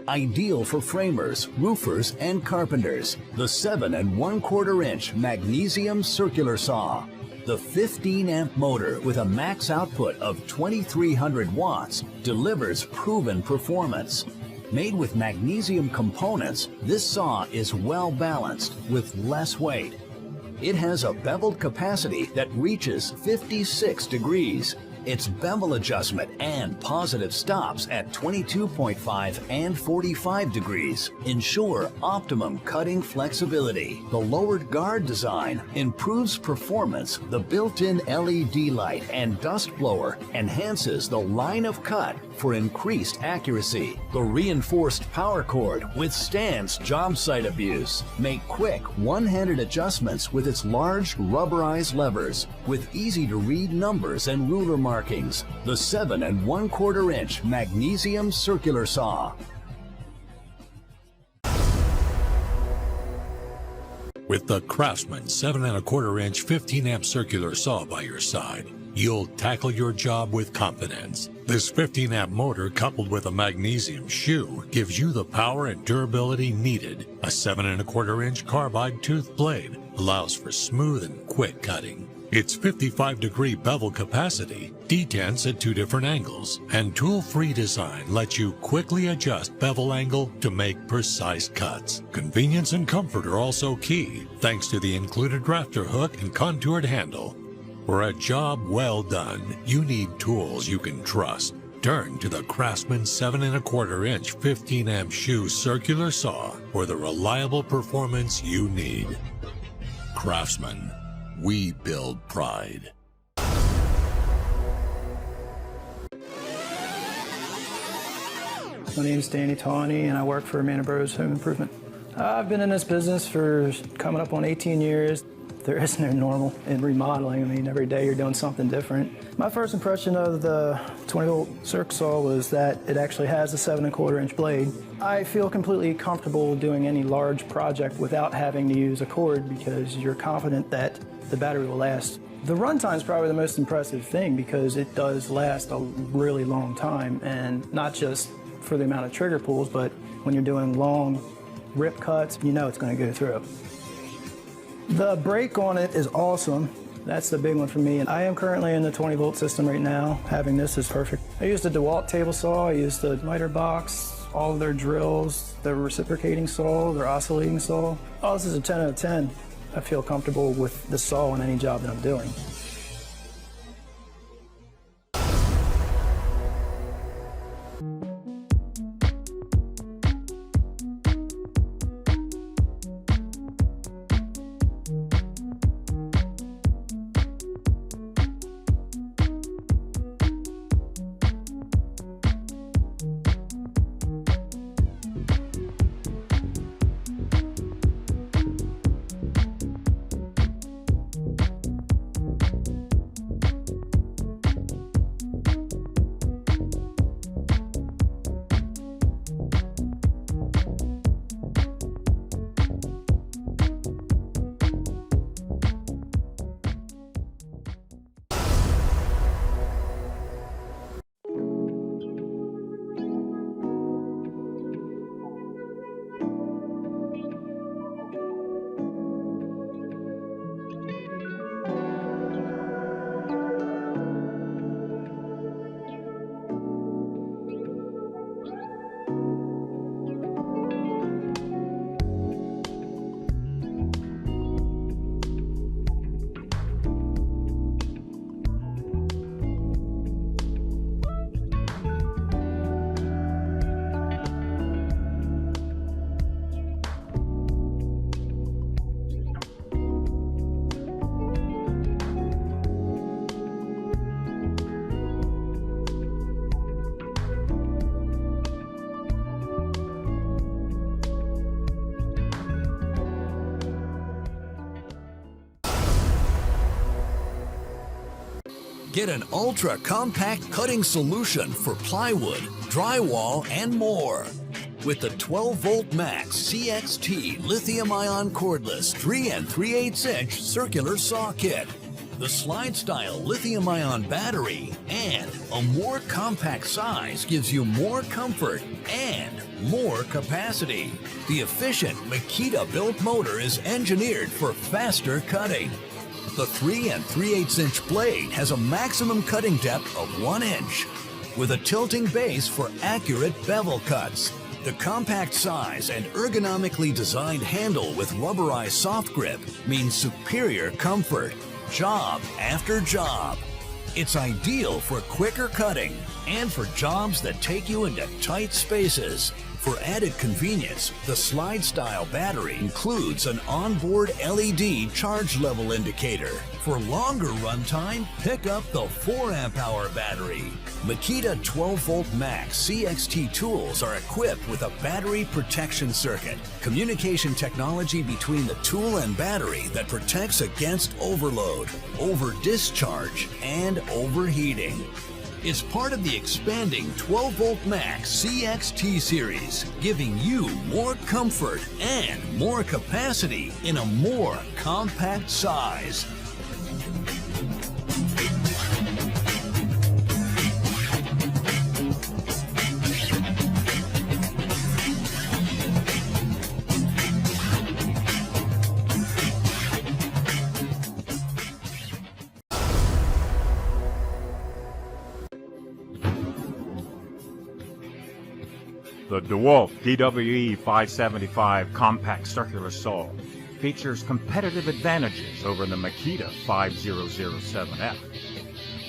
ideal for framers, roofers, and carpenters. The 7 1/4-inch Magnesium circular saw. The 15-amp motor with a max output of 2300 watts delivers proven performance. Made with magnesium components, this saw is well balanced with less weight. It has a beveled capacity that reaches 56 degrees. Its bevel adjustment and positive stops at 22.5 and 45 degrees ensure optimum cutting flexibility. The lowered guard design improves performance. The built-in LED light and dust blower enhances the line of cut for increased accuracy. The reinforced power cord withstands job site abuse. Make quick one-handed adjustments with its large rubberized levers with easy-to-read numbers and ruler markings. The 7 1/4-inch Magnesium circular saw. With the CRAFTSMAN 7 1/4-inch 15-amp circular saw by your side, you'll tackle your job with confidence. This 15-amp motor coupled with a magnesium shoe gives you the power and durability needed. A 7 1/4-inch carbide tooth blade allows for smooth and quick cutting. Its 55-degree bevel capacity detents at 2 different angles, and tool-free design lets you quickly adjust bevel angle to make precise cuts. Convenience and comfort are also key, thanks to the included rafter hook and contoured handle. For a job well done, you need tools you can trust. Turn to the CRAFTSMAN 7 1/4-inch 15-amp shoe circular saw for the reliable performance you need. CRAFTSMAN. We build pride. My name is Danny Tawney, and I work for Manor Bros Home Improvement. I've been in this business for coming up on 18 years. There is no normal in remodeling. I mean, every day you're doing something different. My first impression of the 20-volt circ saw was that it actually has a 7 1/4-inch blade. I feel completely comfortable doing any large project without having to use a cord because you're confident that the battery will last. The runtime is probably the most impressive thing because it does last a really long time, and not just for the amount of trigger pulls, but when you're doing long rip cuts, you know it's going to go through. The brake on it is awesome. That's the big one for me. And I am currently in the 20-volt system right now. Having this is perfect. I used the DEWALT table saw, I used the miter box, all of their drills, their reciprocating saw, their oscillating saw. Oh, this is a 10 out of 10. I feel comfortable with the saw on any job that I'm doing. Get an ultra-compact cutting solution for plywood, drywall, and more. With the 12-volt max CXT Lithium-Ion Cordless 3 3/8-inch circular saw kit, the slide-style lithium-ion battery, and a more compact size gives you more comfort and more capacity. The efficient Makita-built motor is engineered for faster cutting. The 3 3/8 inch blade has a maximum cutting depth of 1 inch, with a tilting base for accurate bevel cuts. The compact size and ergonomically designed handle with rubberized soft grip means superior comfort, job after job. It's ideal for quicker cutting and for jobs that take you into tight spaces. For added convenience, the slide-style battery includes an onboard LED charge level indicator. For longer runtime, pick up the 4 amp-hour battery. Makita 12-volt Max CXT tools are equipped with a battery protection circuit, communication technology between the tool and battery that protects against overload, over-discharge, and overheating. It's part of the expanding 12-volt Max CXT series, giving you more comfort and more capacity in a more compact size. The DEWALT DWE 575 compact circular saw features competitive advantages over the Makita 5007F,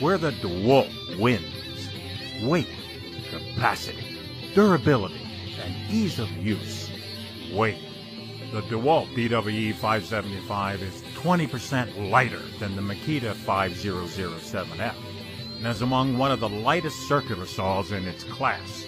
where the DEWALT wins: weight, capacity, durability, and ease of use. Weight. The DEWALT DWE 575 is 20% lighter than the Makita 5007F, and is among one of the lightest circular saws in its class,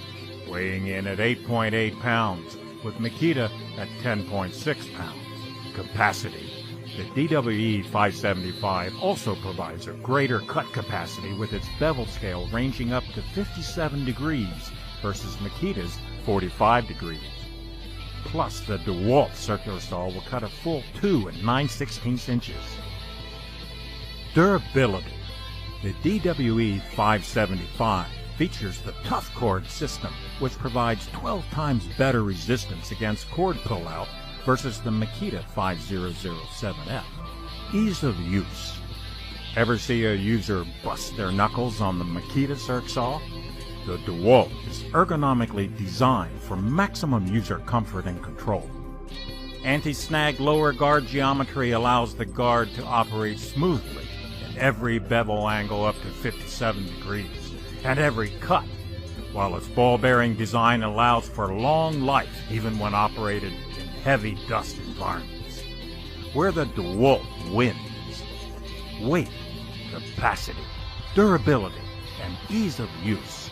weighing in at 8.8 pounds, with Makita at 10.6 pounds. Capacity. The DWE 575 also provides a greater cut capacity with its bevel scale ranging up to 57 degrees versus Makita's 45 degrees. Plus, the DEWALT circular saw will cut a full 2 9/16 inches. Durability. The DWE 575 features the Tough Cord system, which provides 12 times better resistance against cord pullout versus the Makita 5007F. Ease of use. Ever see a user bust their knuckles on the Makita circ saw? The DEWALT is ergonomically designed for maximum user comfort and control. Anti-snag lower guard geometry allows the guard to operate smoothly at every bevel angle up to 57 degrees and every cut, while its ball-bearing design allows for long life even when operated in heavy dust environments. Where the DEWALT wins: weight, capacity, durability, and ease of use.